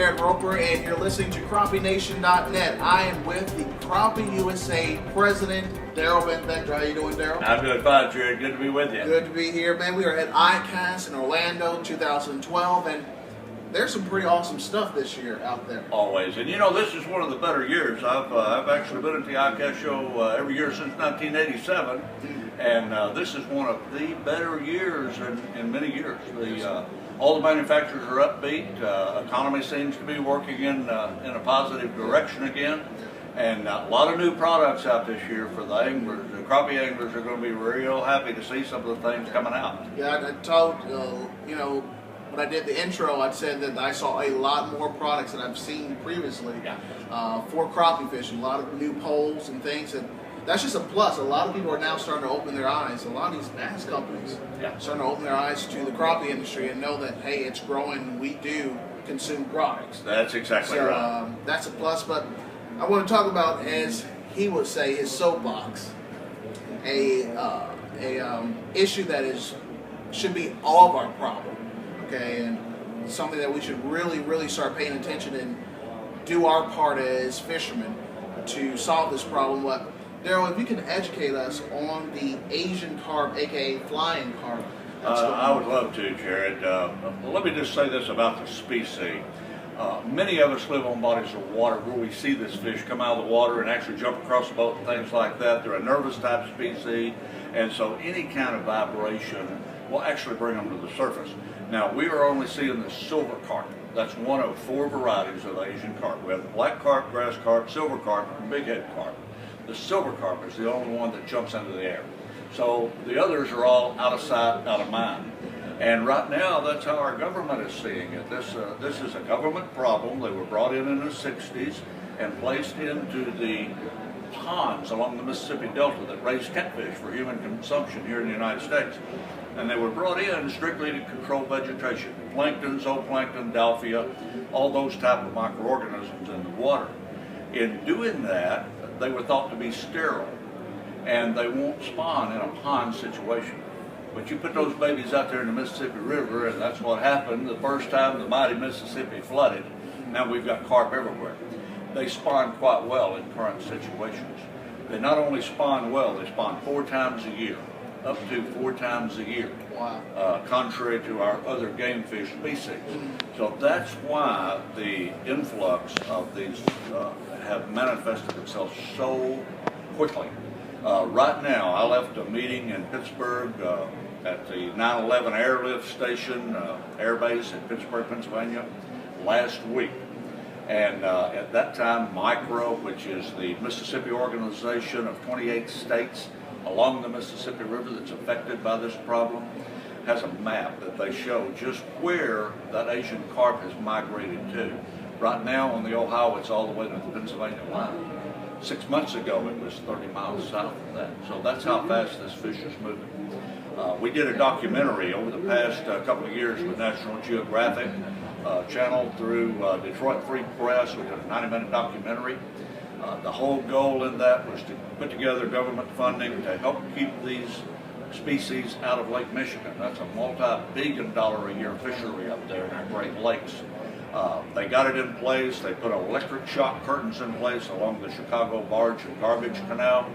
Jarad Roper, and you're listening to CrappieNation.net. I am with the Crappie USA President, Darrell Van Vactor. How you doing, Darrell? I'm doing fine, Jared. Good to be with you. Good to be here, man. We are at ICAST in Orlando 2012, and there's some pretty awesome stuff this year out there. Always. And you know, this is one of the better years. I've actually been at the ICAST show every year since 1987. And this is one of the better years in many years. All the manufacturers are upbeat. Economy seems to be working in a positive direction again. And a lot of new products out this year for the anglers. The crappie anglers are going to be real happy to see some of the things coming out. Yeah, I told, when I did the intro, I said that I saw a lot more products than I've seen previously for crappie fishing. A lot of new poles and things. And that's just a plus. A lot of people are now starting to open their eyes. A lot of these bass companies are starting to open their eyes to the crappie industry and know that, hey, it's growing and we do consume products. That's exactly right. That's a plus. But I want to talk about, as he would say, his soapbox, a issue that should be all of our problem, okay, and something that we should really start paying attention and do our part as fishermen to solve this problem. What, Darrell, if you can educate us on the Asian carp, aka flying carp. I would love to, Jared. Let me just say this about the species. Many of us live on bodies of water where we see this fish come out of the water and actually jump across the boat and things like that. They're a nervous type species, and so any kind of vibration will actually bring them to the surface. Now, we are only seeing the silver carp. That's one of 4 varieties of the Asian carp. We have the black carp, grass carp, silver carp, and bighead carp. The silver carp is the only one that jumps into the air. So the others are all out of sight, out of mind. And right now, that's how our government is seeing it. This is a government problem. They were brought in the 60s and placed into the ponds along the Mississippi Delta that raise catfish for human consumption here in the United States. And they were brought in strictly to control vegetation, plankton, zooplankton, dalphia, all those type of microorganisms in the water. In doing that, they were thought to be sterile, and they won't spawn in a pond situation. But you put those babies out there in the Mississippi River, and that's what happened the first time the mighty Mississippi flooded. Now we've got carp everywhere. They spawn quite well in current situations. They not only spawn well, they spawn 4 times a year, up to 4 times a year. Wow. Contrary to our other game fish species. So that's why the influx of these have manifested themselves so quickly. Right now, I left a meeting in Pittsburgh at the 9/11 Airlift Station, Air Base in Pittsburgh, Pennsylvania, last week. And at that time, MICRO, which is the Mississippi organization of 28 states along the Mississippi River that's affected by this problem, has a map that they show just where that Asian carp has migrated to. Right now on the Ohio, it's all the way to the Pennsylvania line. 6 months ago, it was 30 miles south of that. So that's how fast this fish is moving. We did a documentary over the past couple of years with National Geographic Channel through Detroit Free Press. We did a 90-minute documentary. The whole goal in that was to put together government funding to help keep these species out of Lake Michigan. That's a multi-billion-dollar-a-year fishery up there in our Great Lakes. They got it in place. They put electric shock curtains in place along the Chicago Barge and Garbage Canal.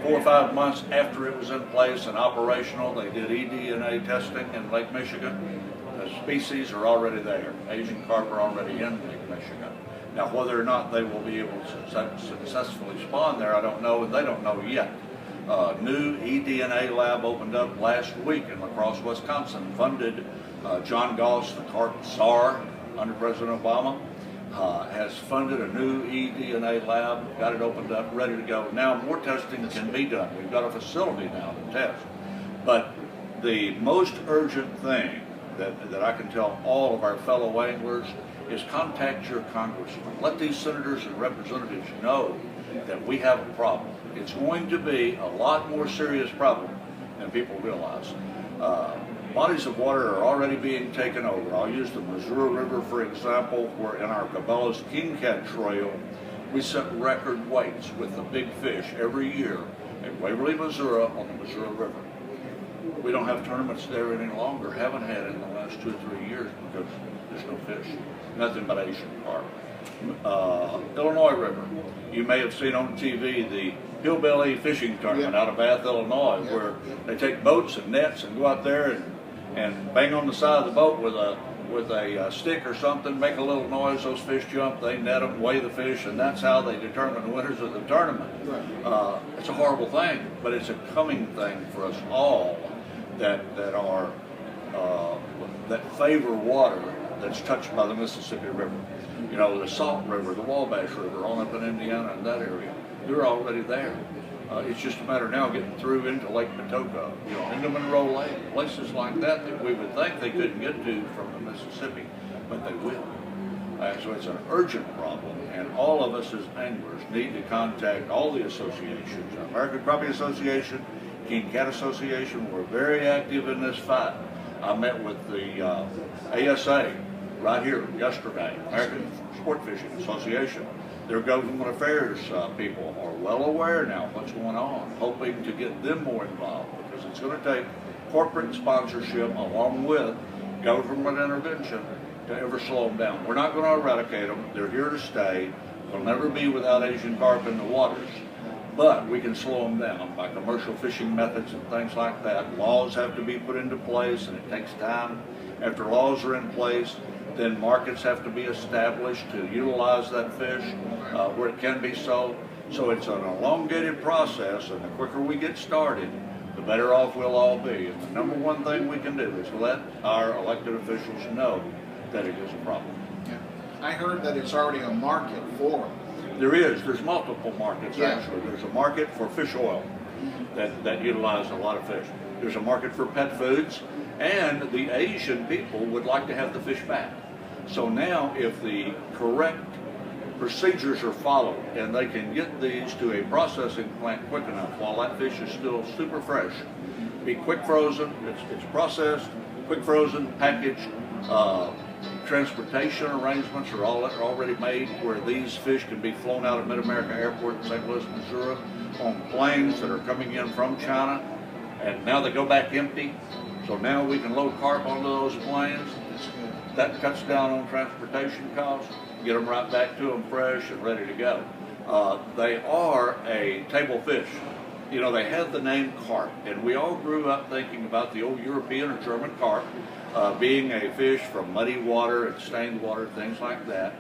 4 or 5 months after it was in place and operational, they did eDNA testing in Lake Michigan. The species are already there. Asian carp are already in Lake Michigan. Now, whether or not they will be able to successfully spawn there, I don't know, and they don't know yet. New eDNA lab opened up last week in La Crosse, Wisconsin, funded John Goss, the carp czar under President Obama, has funded a new eDNA lab, got it opened up, ready to go. Now more testing can be done. We've got a facility now to test. But the most urgent thing that I can tell all of our fellow anglers is contact your congressman. Let these senators and representatives know that we have a problem. It's going to be a lot more serious problem than people realize. Bodies of water are already being taken over. I'll use the Missouri River, for example, where in our Cabela's King Cat Trail, we set record weights with the big fish every year at Waverly, Missouri on the Missouri River. We don't have tournaments there any longer. Haven't had in the last 2 or 3 years because there's no fish. Nothing but Asian carp. Illinois River. You may have seen on TV the Hillbilly Fishing Tournament out of Bath, Illinois, where they take boats and nets and go out there and bang on the side of the boat with a stick or something, make a little noise, those fish jump, they net them, weigh the fish, and that's how they determine the winners of the tournament. Right. It's a horrible thing, but it's a coming thing for us all that favor water that's touched by the Mississippi River. You know, the Salt River, the Wabash River, all up in Indiana and that area, they're already there. It's just a matter now of getting through into Lake Patoka, you know, into Monroe Lake, places like that that we would think they couldn't get to from the Mississippi, but they will. So it's an urgent problem, and all of us as anglers need to contact all the associations, American Crappie Association, King Cat Association. We're very active in this fight. I met with the ASA right here yesterday, American Sport Fishing Association. Their government affairs people are well aware now of what's going on, hoping to get them more involved, because it's going to take corporate sponsorship along with government intervention to ever slow them down. We're not going to eradicate them. They're here to stay. They'll never be without Asian carp in the waters. But we can slow them down by commercial fishing methods and things like that. Laws have to be put into place, and it takes time. After laws are in place, then markets have to be established to utilize that fish where it can be sold. So it's an elongated process, and the quicker we get started, the better off we'll all be. And the number one thing we can do is let our elected officials know that it is a problem. Yeah. I heard that it's already a market for them. There's multiple markets actually. There's a market for fish oil that utilize a lot of fish. There's a market for pet foods, and the Asian people would like to have the fish back. So now if the correct procedures are followed and they can get these to a processing plant quick enough while that fish is still super fresh, be quick frozen, it's processed, quick frozen, packaged, transportation arrangements are already made where these fish can be flown out of Mid-America Airport in St. Louis, Missouri on planes that are coming in from China, and now they go back empty. So now we can load carp onto those planes. That cuts down on transportation costs, get them right back to them fresh and ready to go. They are a table fish. You know, they have the name carp, and we all grew up thinking about the old European or German carp being a fish from muddy water and stained water, things like that.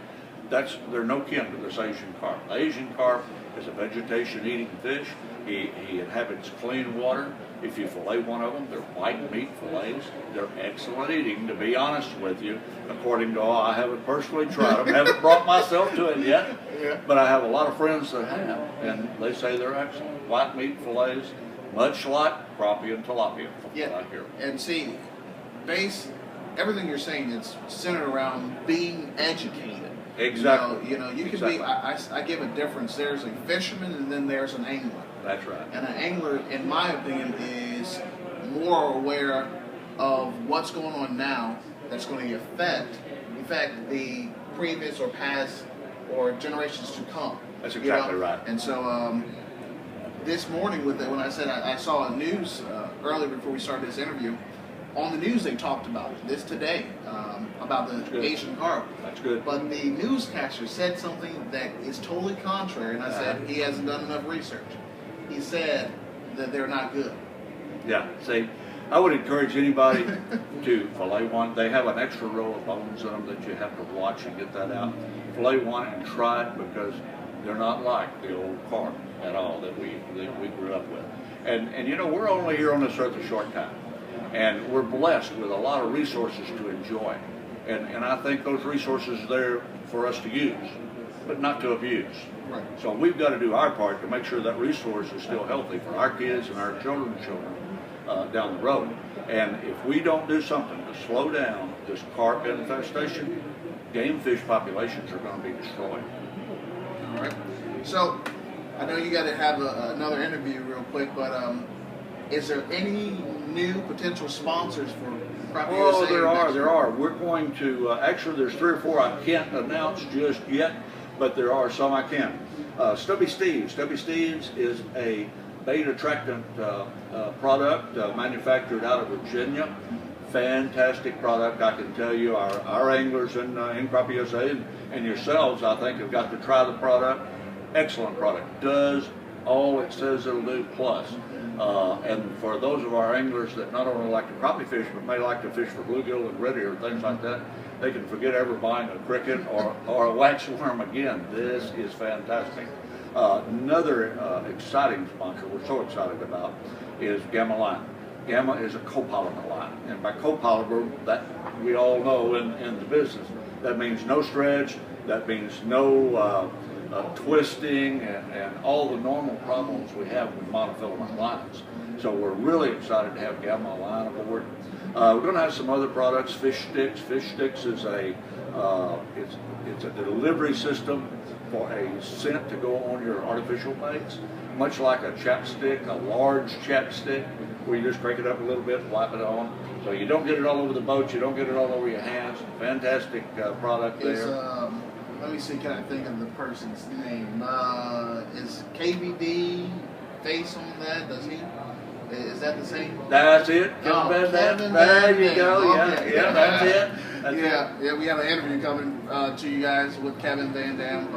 They're no kin to this Asian carp. The Asian carp is a vegetation-eating fish. He inhabits clean water. If you fillet one of them, they're white meat fillets. They're excellent eating, to be honest with you, according to all. I haven't personally tried them, haven't brought myself to it yet, but I have a lot of friends that have, and they say they're excellent. White meat fillets, much like crappie and tilapia, from what I hear. And see, everything you're saying is centered around being educated. Exactly. You know, you can be. I give a difference. There's a fisherman, and then there's an angler. That's right. And an angler, in my opinion, is more aware of what's going on now that's going to affect the previous or past or generations to come. That's exactly right. And so this morning, when I said I saw a news earlier before we started this interview, on the news they talked about this today, about the Asian carp. That's good. But the newscaster said something that is totally contrary, and I said he hasn't done enough research. He said that they're not good. Yeah, see, I would encourage anybody to fillet one. They have an extra row of bones in them that you have to watch and get that out. Fillet one and try it, because they're not like the old carp at all that we grew up with. And you know, we're only here on this earth a short time. And we're blessed with a lot of resources to enjoy. And I think those resources are there for us to use, but not to abuse. Right. So we've got to do our part to make sure that resource is still healthy for our kids and our children's children down the road. And if we don't do something to slow down this carp infestation, game fish populations are going to be destroyed. All right. So I know you got to have another interview real quick, but is there any new potential sponsors for Crappie USA? Oh, there are. We're going to, actually there's 3 or 4 I can't announce just yet, but there are some I can. Stubby Steve's. Stubby Steve's is a bait attractant product manufactured out of Virginia. Fantastic product. I can tell you, our anglers in Crappie USA and yourselves, I think, have got to try the product. Excellent product. Does all it says it'll do plus. And for those of our anglers that not only like to crappie fish, but may like to fish for bluegill and red ear and things like that, they can forget ever buying a cricket or a waxworm again. This is fantastic. Another exciting sponsor we're so excited about is Gamma Line. Gamma is a copolymer line, and by copolymer, that we all know in the business, that means no stretch, that means no twisting, and all the normal problems we have with monofilament lines. So we're really excited to have Gamma Line aboard. We're going to have some other products. Fish Sticks. Fish Sticks is it's a delivery system for a scent to go on your artificial baits, much like a chapstick, a large chapstick, where you just crank it up a little bit, wipe it on. So you don't get it all over the boat, you don't get it all over your hands. Fantastic product there. Let me see, can I think of the person's name? Is KVD face on that? Does he? Is that the same? That's it. Kevin Van Vactor. There you go. Okay. Yeah, that's it. That's yeah, we have an interview coming to you guys with Kevin Van Dam.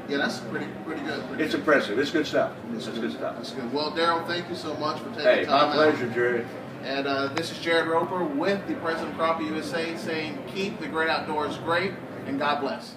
Yeah, that's pretty good. It's impressive. It's good stuff. It's good stuff. That's good. Well, Darrell, thank you so much for taking time. Hey, my pleasure, out. Jerry. And this is Jarad Roper with the President of Crappie USA saying, keep the great outdoors great, and God bless.